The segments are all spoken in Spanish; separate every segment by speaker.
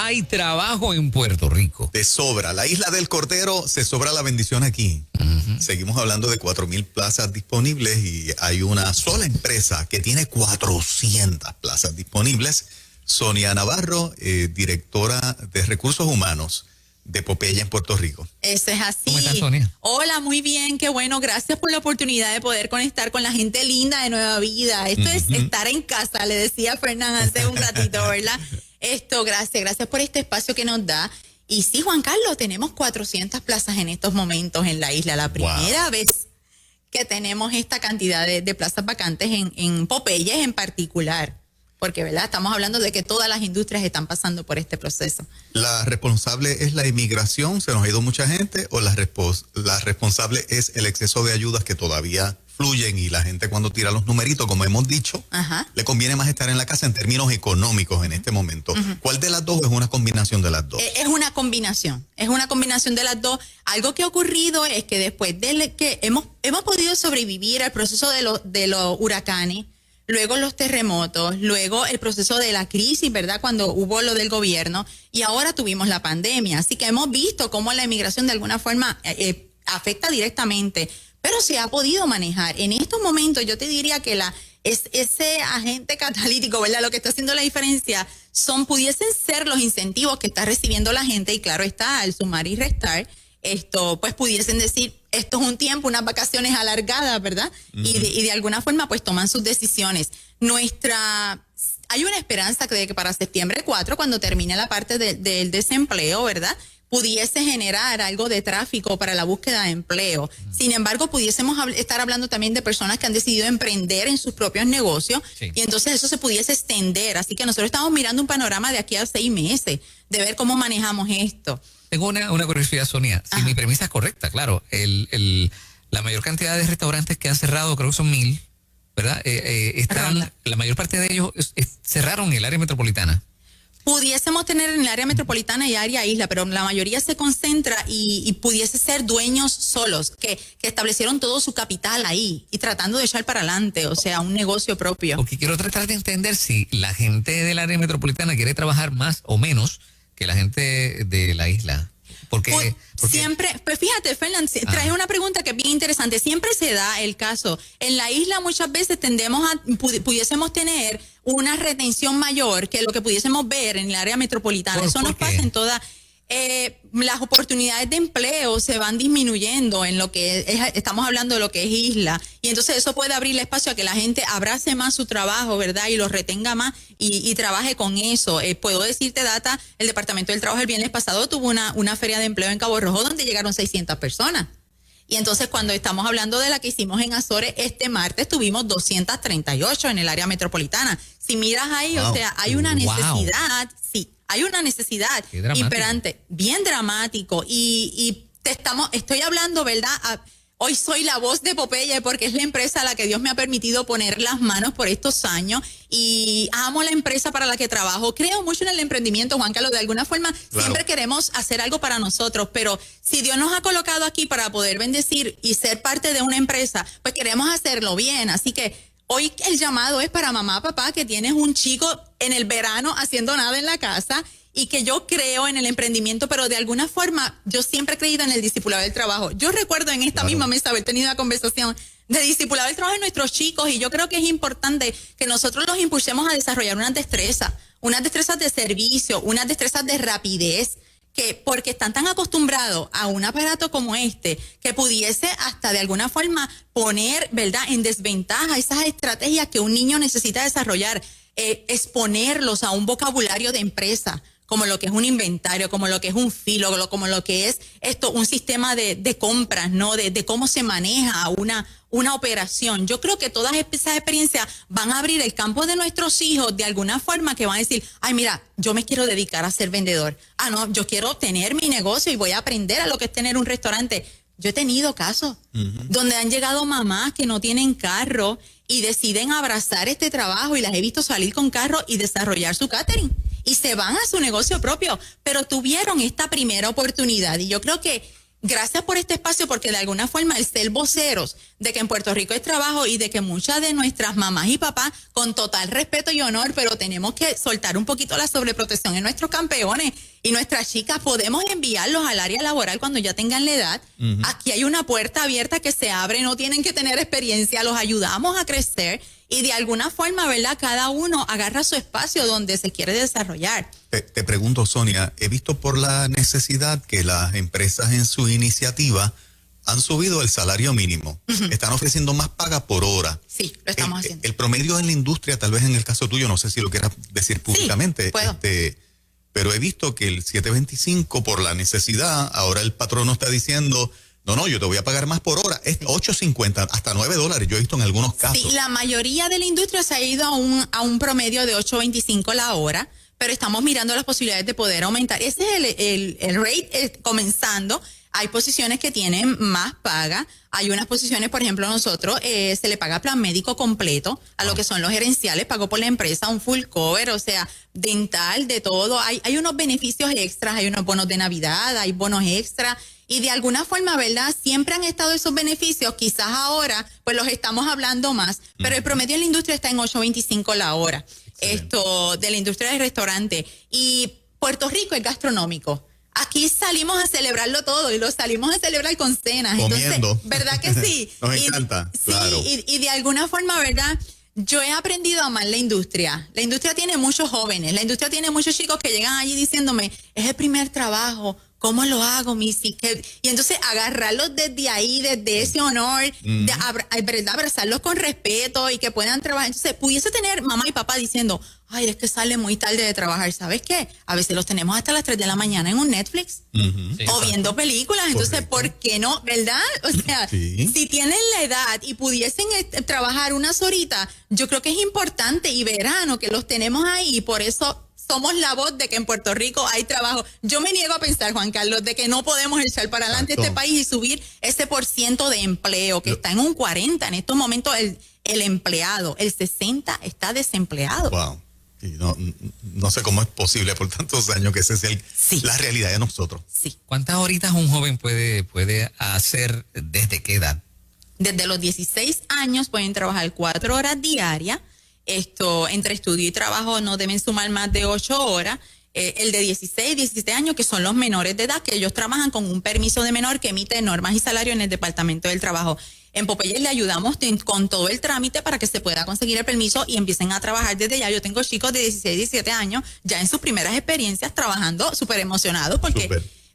Speaker 1: hay trabajo en Puerto Rico.
Speaker 2: Te sobra. La Isla del Cordero, se sobra la bendición aquí. Seguimos hablando de 4,000 plazas disponibles y hay una sola empresa que tiene 400 plazas disponibles. Sonia Navarro, directora de Recursos Humanos de Popeye en Puerto Rico.
Speaker 3: Eso es así.
Speaker 1: ¿Cómo estás, Sonia?
Speaker 3: Hola, muy bien, qué bueno. Gracias por la oportunidad de poder conectar con la gente linda de Nueva Vida. Esto es estar en casa, le decía Fernán hace un ratito, ¿verdad? Gracias por este espacio que nos da. Y sí, Juan Carlos, tenemos 400 plazas en estos momentos en la isla. La primera vez que tenemos esta cantidad de plazas vacantes en Popeyes en particular. Porque, ¿verdad? Estamos hablando de que todas las industrias están pasando por este proceso.
Speaker 2: ¿La responsable es la inmigración? ¿Se nos ha ido mucha gente? ¿O la responsable es el exceso de ayudas que todavía fluyen y la gente cuando tira los numeritos, como hemos dicho, le conviene más estar en la casa en términos económicos en este momento? ¿Cuál de las dos o es una combinación de las dos?
Speaker 3: Es una combinación de las dos. Algo que ha ocurrido es que después de que hemos podido sobrevivir al proceso de los huracanes, luego los terremotos, luego el proceso de la crisis, ¿verdad? Cuando hubo lo del gobierno y ahora tuvimos la pandemia. Así que hemos visto cómo la inmigración de alguna forma afecta directamente, pero se ha podido manejar. En estos momentos yo te diría que ese agente catalítico, ¿verdad? Lo que está haciendo la diferencia pudiesen ser los incentivos que está recibiendo la gente y claro está, al sumar y restar, pues pudiesen decir, esto es un tiempo, unas vacaciones alargadas, ¿verdad? Y de alguna forma pues toman sus decisiones. Hay una esperanza de que para septiembre 4, cuando termine la parte del desempleo, ¿verdad?, pudiese generar algo de tráfico para la búsqueda de empleo. Sin embargo, pudiésemos estar hablando también de personas que han decidido emprender en sus propios negocios y entonces eso se pudiese extender. Así que nosotros estamos mirando un panorama de aquí a 6 meses, de ver cómo manejamos esto.
Speaker 1: Tengo una curiosidad, Sonia. Si mi premisa es correcta, claro, la mayor cantidad de restaurantes que han cerrado, creo que son 1,000, ¿verdad? La mayor parte de ellos cerraron el área metropolitana.
Speaker 3: Pudiésemos tener en el área metropolitana y área isla, pero la mayoría se concentra y pudiese ser dueños solos, que establecieron todo su capital ahí y tratando de echar para adelante, o sea, un negocio propio.
Speaker 1: Porque quiero tratar de entender si la gente del área metropolitana quiere trabajar más o menos que la gente de la isla. Porque
Speaker 3: siempre, pues fíjate, Fernán, traes una pregunta que es bien interesante. Siempre se da el caso. En la isla muchas veces pudiésemos tener una retención mayor que lo que pudiésemos ver en el área metropolitana. Eso nos pasa en toda. Las oportunidades de empleo se van disminuyendo en lo que estamos hablando de lo que es isla, y entonces eso puede abrirle espacio a que la gente abrace más su trabajo, ¿verdad? Y lo retenga más y trabaje con eso. Puedo decirte, Data, el Departamento del Trabajo el viernes pasado tuvo una feria de empleo en Cabo Rojo donde llegaron 600 personas. Y entonces cuando estamos hablando de la que hicimos en Azores este martes, tuvimos 238 en el área metropolitana. Si miras ahí, o sea, hay una necesidad, hay una necesidad imperante, bien dramático. Y estoy hablando, ¿verdad? Hoy soy la voz de Popeye porque es la empresa a la que Dios me ha permitido poner las manos por estos años y amo la empresa para la que trabajo. Creo mucho en el emprendimiento, Juan Carlos. De alguna forma siempre queremos hacer algo para nosotros, pero si Dios nos ha colocado aquí para poder bendecir y ser parte de una empresa, pues queremos hacerlo bien. Así que hoy el llamado es para mamá, papá, que tienes un chico en el verano haciendo nada en la casa y que yo creo en el emprendimiento, pero de alguna forma yo siempre he creído en el discipulado del trabajo. Yo recuerdo en esta misma mesa haber tenido una conversación de discipulado del trabajo en nuestros chicos y yo creo que es importante que nosotros los impulsemos a desarrollar unas destrezas de servicio, unas destrezas de rapidez, porque están tan acostumbrados a un aparato como este que pudiese hasta de alguna forma poner, ¿verdad?, en desventaja esas estrategias que un niño necesita desarrollar, exponerlos a un vocabulario de empresa, como lo que es un inventario, como lo que es un filo, como lo que es un sistema de compras, ¿no? De cómo se maneja una operación. Yo creo que todas esas experiencias van a abrir el campo de nuestros hijos de alguna forma, que van a decir, ay, mira, yo me quiero dedicar a ser vendedor. Ah, no, yo quiero tener mi negocio y voy a aprender a lo que es tener un restaurante. Yo he tenido casos donde han llegado mamás que no tienen carro y deciden abrazar este trabajo y las he visto salir con carro y desarrollar su catering. Y se van a su negocio propio, pero tuvieron esta primera oportunidad. Y yo creo que gracias por este espacio, porque de alguna forma el ser voceros de que en Puerto Rico hay trabajo y de que muchas de nuestras mamás y papás, con total respeto y honor, pero tenemos que soltar un poquito la sobreprotección en nuestros campeones y nuestras chicas, podemos enviarlos al área laboral cuando ya tengan la edad. Aquí hay una puerta abierta que se abre, no tienen que tener experiencia, los ayudamos a crecer y de alguna forma, ¿verdad? Cada uno agarra su espacio donde se quiere desarrollar.
Speaker 2: Te pregunto, Sonia, he visto por la necesidad que las empresas en su iniciativa han subido el salario mínimo. Están ofreciendo más paga por hora.
Speaker 3: Sí, lo estamos haciendo.
Speaker 2: El promedio en la industria, tal vez en el caso tuyo, no sé si lo quieras decir públicamente.
Speaker 3: Sí, puedo.
Speaker 2: Pero he visto que el 7.25 por la necesidad, ahora el patrono está diciendo, no, yo te voy a pagar más por hora. Es $8.50 hasta $9. Yo he visto en algunos casos.
Speaker 3: Sí, la mayoría de la industria se ha ido a un promedio de $8.25 la hora, pero estamos mirando las posibilidades de poder aumentar. Ese es el rate comenzando. Hay posiciones que tienen más paga. Hay unas posiciones, por ejemplo, nosotros se le paga plan médico completo a lo que son los gerenciales, pagó por la empresa, un full cover, o sea, dental, de todo. Hay unos beneficios extras, hay unos bonos de Navidad, hay bonos extras. Y de alguna forma, ¿verdad? Siempre han estado esos beneficios. Quizás ahora, pues los estamos hablando más. Pero el promedio en la industria está en $8.25 la hora. Esto, de la industria del restaurante. Y Puerto Rico es gastronómico. Aquí salimos a celebrarlo todo y lo salimos a celebrar con cenas.
Speaker 2: Comiendo.
Speaker 3: Entonces, ¿verdad que sí?
Speaker 2: Nos encanta, claro.
Speaker 3: Sí, y de alguna forma, ¿verdad? Yo he aprendido a amar la industria. La industria tiene muchos jóvenes, la industria tiene muchos chicos que llegan allí diciéndome, es el primer trabajo, ¿cómo lo hago, Missy? Y entonces agarrarlos desde ahí, desde ese honor, de ¿verdad? Abrazarlos con respeto y que puedan trabajar. Entonces, pudiese tener mamá y papá diciendo, ay, es que sale muy tarde de trabajar, ¿sabes qué? A veces los tenemos hasta las 3 de la mañana en un Netflix o viendo películas. Entonces, ¿por qué no? ¿Verdad? O sea, si tienen la edad y pudiesen trabajar unas horitas, yo creo que es importante y verano que los tenemos ahí y por eso somos la voz de que en Puerto Rico hay trabajo. Yo me niego a pensar, Juan Carlos, de que no podemos echar para adelante este país y subir ese % de empleo que está en un 40. En estos momentos el empleado, el 60 está desempleado.
Speaker 2: Wow. Y no sé cómo es posible por tantos años que esa sea la realidad de nosotros.
Speaker 3: Sí.
Speaker 1: ¿Cuántas horitas un joven puede hacer desde qué edad?
Speaker 3: Desde los 16 años pueden trabajar 4 horas diarias. Entre estudio y trabajo no deben sumar más de 8 horas. El de 16, 17 años, que son los menores de edad, que ellos trabajan con un permiso de menor que emite normas y salarios en el Departamento del Trabajo. En Popeyes le ayudamos con todo el trámite para que se pueda conseguir el permiso y empiecen a trabajar desde ya. Yo tengo chicos de 16, 17 años ya en sus primeras experiencias trabajando súper emocionados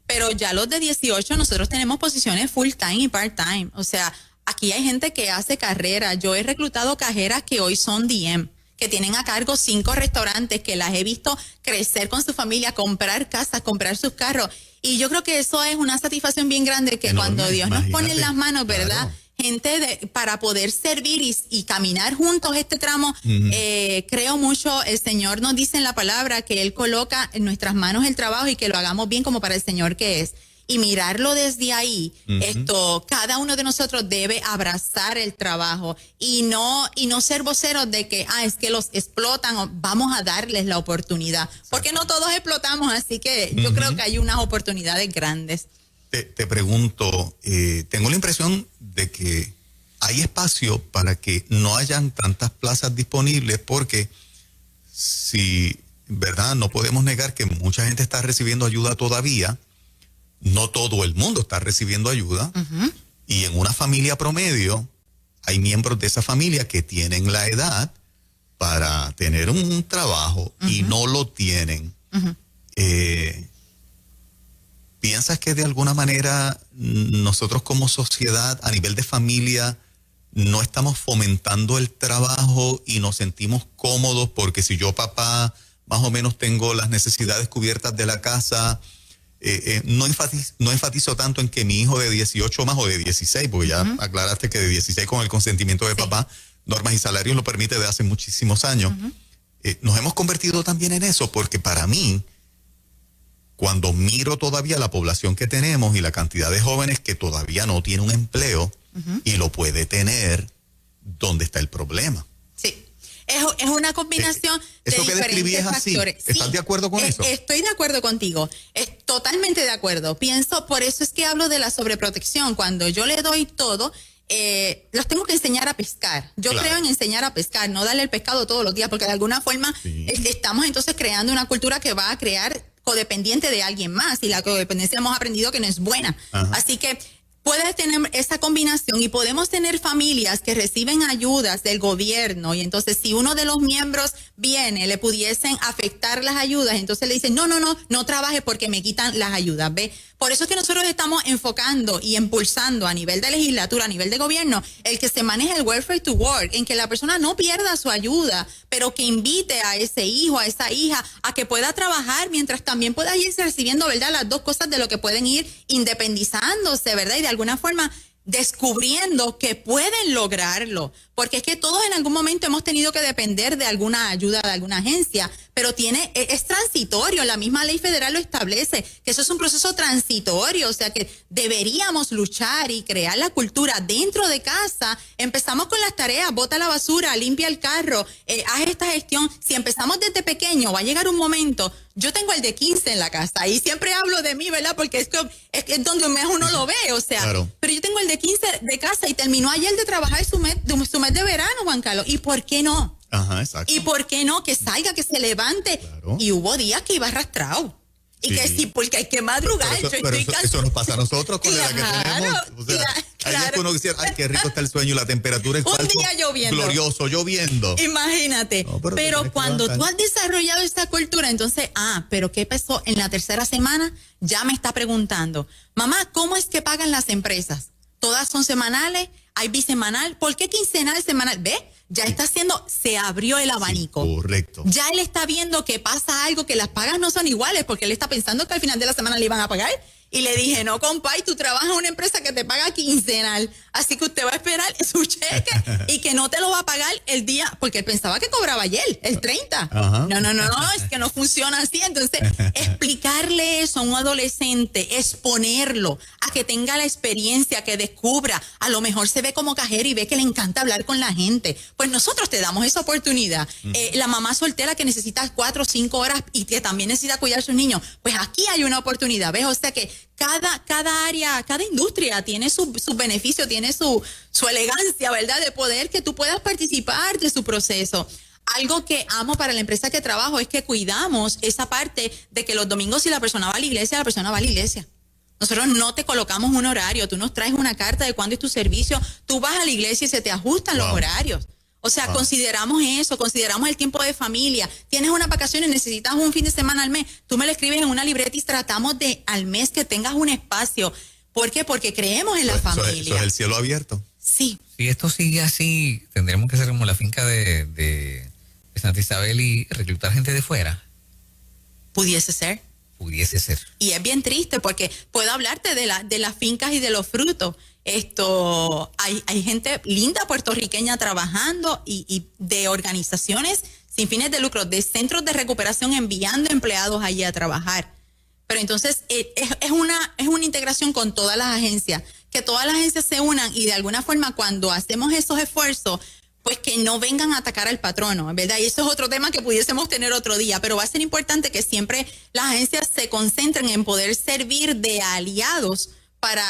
Speaker 3: pero ya los de 18 nosotros tenemos posiciones full time y part time. O sea, aquí hay gente que hace carrera. Yo he reclutado cajeras que hoy son DM, que tienen a cargo 5 restaurantes, que las he visto crecer con su familia, comprar casas, comprar sus carros. Y yo creo que eso es una satisfacción bien grande que enorme, cuando Dios nos pone en las manos, ¿verdad? Claro. Gente para poder servir y caminar juntos este tramo, creo mucho, el Señor nos dice en la palabra que Él coloca en nuestras manos el trabajo y que lo hagamos bien como para el Señor que es. Y mirarlo desde ahí, cada uno de nosotros debe abrazar el trabajo y no ser voceros de que, es que los explotan, vamos a darles la oportunidad. Porque no todos explotamos, así que yo creo que hay unas oportunidades grandes.
Speaker 2: Te pregunto, tengo la impresión de que hay espacio para que no hayan tantas plazas disponibles porque ¿verdad? No podemos negar que mucha gente está recibiendo ayuda todavía. No todo el mundo está recibiendo ayuda y en una familia promedio hay miembros de esa familia que tienen la edad para tener un trabajo y no lo tienen. ¿Piensas que de alguna manera nosotros como sociedad a nivel de familia no estamos fomentando el trabajo y nos sentimos cómodos porque si yo papá más o menos tengo las necesidades cubiertas de la casa, no enfatizo tanto en que mi hijo de 18 más o de 16, porque ya aclaraste que de 16 con el consentimiento de papá, normas y salarios lo permite de hace muchísimos años. Nos hemos convertido también en eso, porque para mí, cuando miro todavía la población que tenemos y la cantidad de jóvenes que todavía no tiene un empleo y lo puede tener, ¿dónde está el problema?
Speaker 3: Sí. Es una combinación de
Speaker 2: eso que
Speaker 3: diferentes
Speaker 2: describí es así.
Speaker 3: factores.
Speaker 2: ¿Estás de acuerdo con eso?
Speaker 3: Estoy de acuerdo contigo. Totalmente de acuerdo. Pienso, por eso es que hablo de la sobreprotección. Cuando yo le doy todo, los tengo que enseñar a pescar. Yo creo en enseñar a pescar, no darle el pescado todos los días, porque de alguna forma estamos entonces creando una cultura que va a crear codependiente de alguien más, y la codependencia hemos aprendido que no es buena. Así que puedes tener esa combinación y podemos tener familias que reciben ayudas del gobierno, y entonces si uno de los miembros viene, le pudiesen afectar las ayudas, entonces le dicen, no trabaje porque me quitan las ayudas, ¿ve? Por eso es que nosotros estamos enfocando y impulsando a nivel de legislatura, a nivel de gobierno, el que se maneje el welfare to work, en que la persona no pierda su ayuda, pero que invite a ese hijo, a esa hija, a que pueda trabajar mientras también pueda irse recibiendo, ¿verdad? Las dos cosas de lo que pueden ir independizándose, ¿verdad? Y de alguna forma descubriendo que pueden lograrlo, porque es que todos en algún momento hemos tenido que depender de alguna ayuda de alguna agencia, pero es transitorio, la misma ley federal lo establece, que eso es un proceso transitorio, o sea que deberíamos luchar y crear la cultura dentro de casa. Empezamos con las tareas, bota la basura, limpia el carro, haz esta gestión. Si empezamos desde pequeño, va a llegar un momento. Yo tengo el de 15 en la casa y siempre hablo de mí, ¿verdad? Porque es donde más uno lo ve, o sea, pero yo tengo el de 15 de casa y terminó ayer de trabajar su mes de verano, Juan Carlos. ¿Y por qué no?
Speaker 2: Ajá, exacto.
Speaker 3: ¿Y por qué no? Que salga, que se levante.
Speaker 2: Claro.
Speaker 3: Y hubo días que iba arrastrado. Y que sí, porque hay que madrugar.
Speaker 2: Pero eso nos pasa a nosotros con la edad que tenemos. O sea, hay días que uno quisiera, ay, qué rico está el sueño y la temperatura es
Speaker 3: un día lloviendo.
Speaker 2: Glorioso, lloviendo.
Speaker 3: Imagínate. No, pero cuando tú has desarrollado esta cultura, entonces, pero ¿qué pasó en la tercera semana? Ya me está preguntando, mamá, ¿cómo es que pagan las empresas? ¿Todas son semanales? ¿Hay bisemanal? ¿Por qué quincenal, semanal? ¿Ve? Ya está haciendo, se abrió el abanico.
Speaker 2: Sí, correcto.
Speaker 3: Ya él está viendo que pasa algo, que las pagas no son iguales, porque él está pensando que al final de la semana le iban a pagar. Y le dije, no, compa, y tú trabajas en una empresa que te paga quincenal, así que usted va a esperar su cheque y que no te lo va a pagar el día, porque él pensaba que cobraba ayer, el 30.
Speaker 2: Ajá.
Speaker 3: No, es que no funciona así. Entonces, explicarle eso a un adolescente, exponerlo a que tenga la experiencia, que descubra, a lo mejor se ve como cajero y ve que le encanta hablar con la gente. Pues nosotros te damos esa oportunidad. La mamá soltera que necesita 4 o 5 horas y que también necesita cuidar a sus niños, pues aquí hay una oportunidad, ¿ves? O sea que cada área, cada industria tiene su beneficio, tiene su elegancia, ¿verdad? De poder que tú puedas participar de su proceso. Algo que amo para la empresa que trabajo es que cuidamos esa parte de que los domingos, si la persona va a la iglesia, la persona va a la iglesia. Nosotros no te colocamos un horario, tú nos traes una carta de cuándo es tu servicio, tú vas a la iglesia y se te ajustan los horarios. O sea, consideramos eso, consideramos el tiempo de familia. Tienes unas vacaciones, necesitas un fin de semana al mes, tú me lo escribes en una libreta y tratamos de al mes que tengas un espacio. ¿Por qué? Porque creemos en la familia.
Speaker 2: Eso es el cielo abierto.
Speaker 3: Sí.
Speaker 1: Si esto sigue así, tendremos que hacer como la finca de Santa Isabel y reclutar gente de fuera.
Speaker 3: Pudiese ser.
Speaker 1: Pudiese ser.
Speaker 3: Y es bien triste porque puedo hablarte de las fincas y de los frutos. Hay gente linda puertorriqueña trabajando y de organizaciones sin fines de lucro, de centros de recuperación enviando empleados allí a trabajar. Pero entonces es una integración con todas las agencias, que todas las agencias se unan y de alguna forma cuando hacemos esos esfuerzos, pues que no vengan a atacar al patrono, ¿verdad? Y eso es otro tema que pudiésemos tener otro día, pero va a ser importante que siempre las agencias se concentren en poder servir de aliados.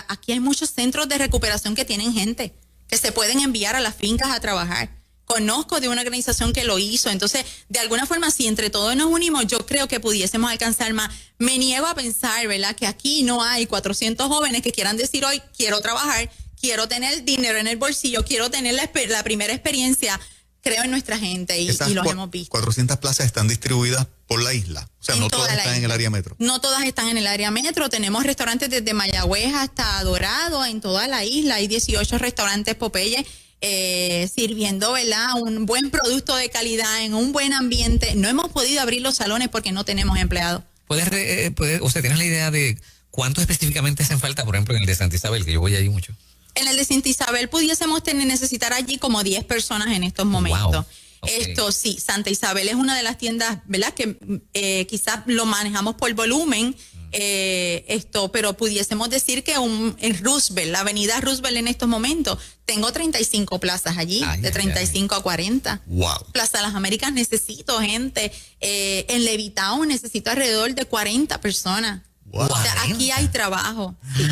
Speaker 3: Aquí hay muchos centros de recuperación que tienen gente que se pueden enviar a las fincas a trabajar. Conozco de una organización que lo hizo. Entonces, de alguna forma, si entre todos nos unimos, yo creo que pudiésemos alcanzar más. Me niego a pensar, ¿verdad?, que aquí no hay 400 jóvenes que quieran decir hoy, quiero trabajar, quiero tener dinero en el bolsillo, quiero tener la primera experiencia. Creo en nuestra gente y los hemos visto.
Speaker 2: 400 plazas están distribuidas por la isla. O sea, no todas están en el área metro.
Speaker 3: No todas están en el área metro. Tenemos restaurantes desde Mayagüez hasta Dorado en toda la isla. Hay 18 restaurantes Popeye sirviendo, ¿verdad?, un buen producto de calidad en un buen ambiente. No hemos podido abrir los salones porque no tenemos empleados.
Speaker 1: ¿Tienes la idea de cuánto específicamente hacen falta, por ejemplo, en el de Santa Isabel, que yo voy allí mucho?
Speaker 3: En el de Santa Isabel pudiésemos necesitar allí como 10 personas en estos momentos.
Speaker 1: Wow. Okay.
Speaker 3: Sí, Santa Isabel es una de las tiendas, ¿verdad?, que quizás lo manejamos por volumen, pero pudiésemos decir que en Roosevelt, la avenida Roosevelt en estos momentos, tengo 35 plazas allí, de 35 a 40.
Speaker 2: Wow.
Speaker 3: Plaza Las Américas necesito gente, en Levitown necesito alrededor de 40 personas.
Speaker 2: Wow.
Speaker 3: O sea, aquí hay trabajo. Sí.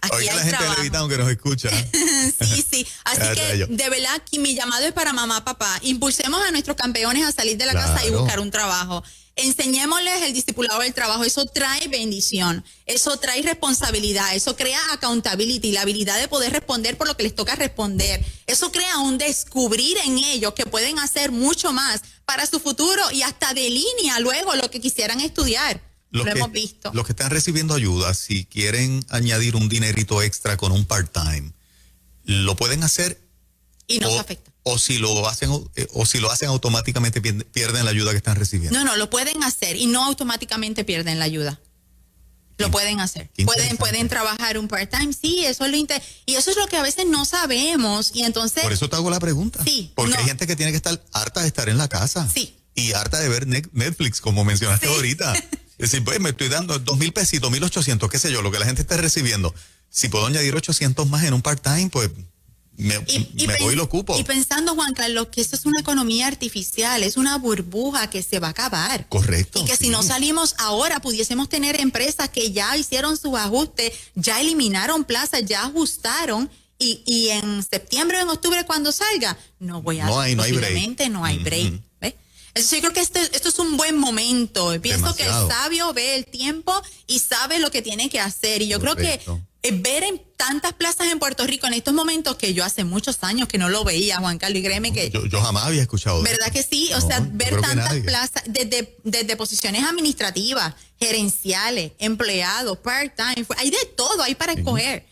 Speaker 3: Aquí
Speaker 2: Oiga
Speaker 3: hay
Speaker 2: la gente
Speaker 3: trabajo.
Speaker 2: de Levitown que nos escucha.
Speaker 3: Sí, sí. Así que, de verdad, aquí mi llamado es para mamá, papá. Impulsemos a nuestros campeones a salir de la casa y buscar un trabajo. Enseñémosles el discipulado del trabajo. Eso trae bendición. Eso trae responsabilidad. Eso crea accountability, la habilidad de poder responder por lo que les toca responder. Eso crea un descubrir en ellos que pueden hacer mucho más para su futuro y hasta delinea luego lo que quisieran estudiar. Lo hemos visto.
Speaker 2: Los que están recibiendo ayuda, si quieren añadir un dinerito extra con un part-time, lo pueden hacer.
Speaker 3: Y no se afecta.
Speaker 2: O si lo hacen automáticamente pierden la ayuda que están recibiendo.
Speaker 3: No, lo pueden hacer y no automáticamente pierden la ayuda. Lo pueden hacer. Pueden trabajar un part-time, sí, eso es lo y eso es lo que a veces no sabemos y entonces.
Speaker 2: Por eso te hago la pregunta.
Speaker 3: Sí.
Speaker 2: Porque hay gente que tiene que estar harta de estar en la casa.
Speaker 3: Sí.
Speaker 2: Y harta de ver Netflix, como mencionaste ahorita. Es decir, pues me estoy dando 2,000 pesitos, 1,800, qué sé yo, lo que la gente esté recibiendo. Si puedo añadir 800 más en un part-time, pues me voy y lo ocupo.
Speaker 3: Y pensando, Juan Carlos, que esto es una economía artificial, es una burbuja que se va a acabar.
Speaker 2: Correcto.
Speaker 3: Y que si no salimos ahora, pudiésemos tener empresas que ya hicieron sus ajustes, ya eliminaron plazas, ya ajustaron. Y en septiembre o en octubre, cuando salga, no hay break. No hay break. ¿Ves? Entonces yo creo que esto es un buen momento. Pienso que el sabio ve el tiempo y sabe lo que tiene que hacer. Y yo creo que ver en tantas plazas en Puerto Rico en estos momentos, que yo hace muchos años que no lo veía, Juan Carlos, y créeme que...
Speaker 2: Yo jamás había escuchado de
Speaker 3: ¿verdad que sí? O sea, ver tantas plazas, desde posiciones administrativas, gerenciales, empleados, part-time, hay de todo, hay para escoger.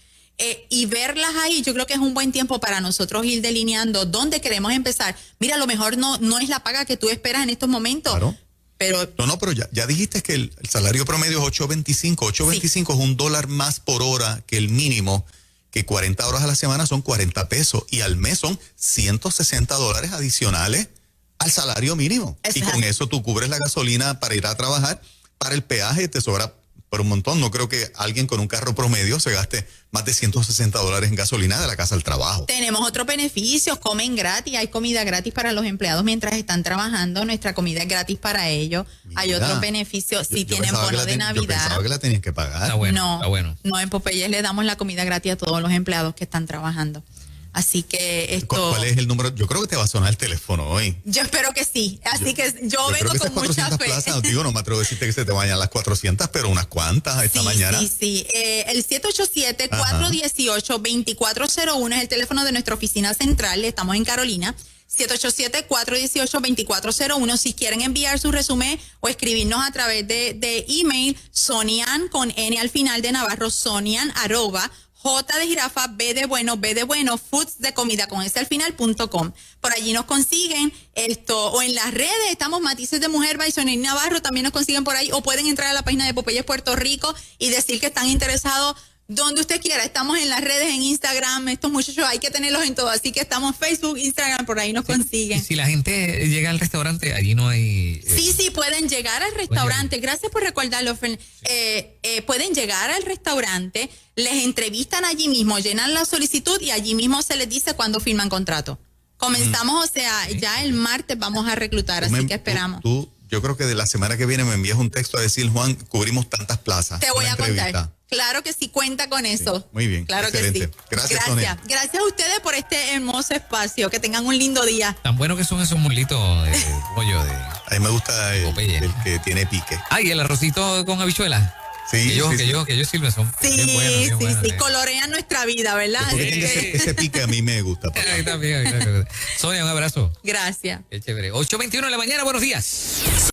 Speaker 3: Y verlas ahí, yo creo que es un buen tiempo para nosotros ir delineando dónde queremos empezar. Mira, a lo mejor no es la paga que tú esperas en estos momentos.
Speaker 2: Claro.
Speaker 3: Pero
Speaker 2: pero ya dijiste que el salario promedio es 8.25. 8.25 es $1 más por hora que el mínimo, que 40 horas a la semana son 40 pesos y al mes son $160 adicionales al salario mínimo.
Speaker 3: Exacto.
Speaker 2: Y con eso tú cubres la gasolina para ir a trabajar, para el peaje te sobra por un montón. No creo que alguien con un carro promedio se gaste más de $160 en gasolina de la casa al trabajo.
Speaker 3: Tenemos otros beneficios, comen gratis, hay comida gratis para los empleados mientras están trabajando, nuestra comida es gratis para ellos. Mira, hay otros beneficios, si tienen bono de Navidad.
Speaker 2: Yo pensaba que la tenías que pagar.
Speaker 1: Está bueno.
Speaker 3: No, en Popeyes le damos la comida gratis a todos los empleados que están trabajando. Así que esto...
Speaker 2: ¿Cuál es el número? Yo creo que te va a sonar el teléfono hoy.
Speaker 3: Yo espero que sí. Así que yo vengo con mucha fe.
Speaker 2: Plazas, digo, no me atrevo a decirte que se te vayan las 400, pero unas cuantas esta mañana.
Speaker 3: Sí. El 787-418-2401 es el teléfono de nuestra oficina central. Estamos en Carolina. 787-418-2401. Si quieren enviar su resumen o escribirnos a través de email, Sonian con N al final de Navarro, Sonian @ J de jirafa, B de bueno, foods de comida con S al final.com. Por allí nos consiguen o en las redes, estamos Matices de Mujer by Sonia Navarro, también nos consiguen por ahí, o pueden entrar a la página de Popeyes Puerto Rico y decir que están interesados donde usted quiera. Estamos en las redes, en Instagram, estos muchachos hay que tenerlos en todo, así que estamos Facebook, Instagram, por ahí nos consiguen.
Speaker 1: Y si la gente llega al restaurante, allí no hay...
Speaker 3: Sí, pueden llegar al restaurante. Gracias por recordarlo, pueden llegar al restaurante, les entrevistan allí mismo, llenan la solicitud y allí mismo se les dice cuándo firman contrato. Comenzamos, o sea, ya el martes vamos a reclutar, así que esperamos.
Speaker 2: Yo creo que de la semana que viene me envías un texto a decir, Juan, cubrimos tantas plazas.
Speaker 3: Te voy a contar. Claro que sí, cuenta con eso.
Speaker 2: Sí, muy bien.
Speaker 3: Claro
Speaker 2: excelente.
Speaker 3: que sí.
Speaker 2: Gracias, Sonia.
Speaker 3: Gracias a ustedes por este hermoso espacio. Que tengan un lindo día.
Speaker 1: Tan bueno que son esos muslitos de pollo de...
Speaker 2: A mí me gusta el que tiene pique.
Speaker 1: Ay, el arrocito con habichuelas.
Speaker 2: Sí,
Speaker 1: que yo sirve, son bien buenos.
Speaker 3: Sí, colorean nuestra vida, ¿verdad?
Speaker 2: Ese pique a mí me gusta.
Speaker 1: Sonia, un abrazo.
Speaker 3: Gracias.
Speaker 1: Qué chévere. 8:21 de la mañana, buenos días.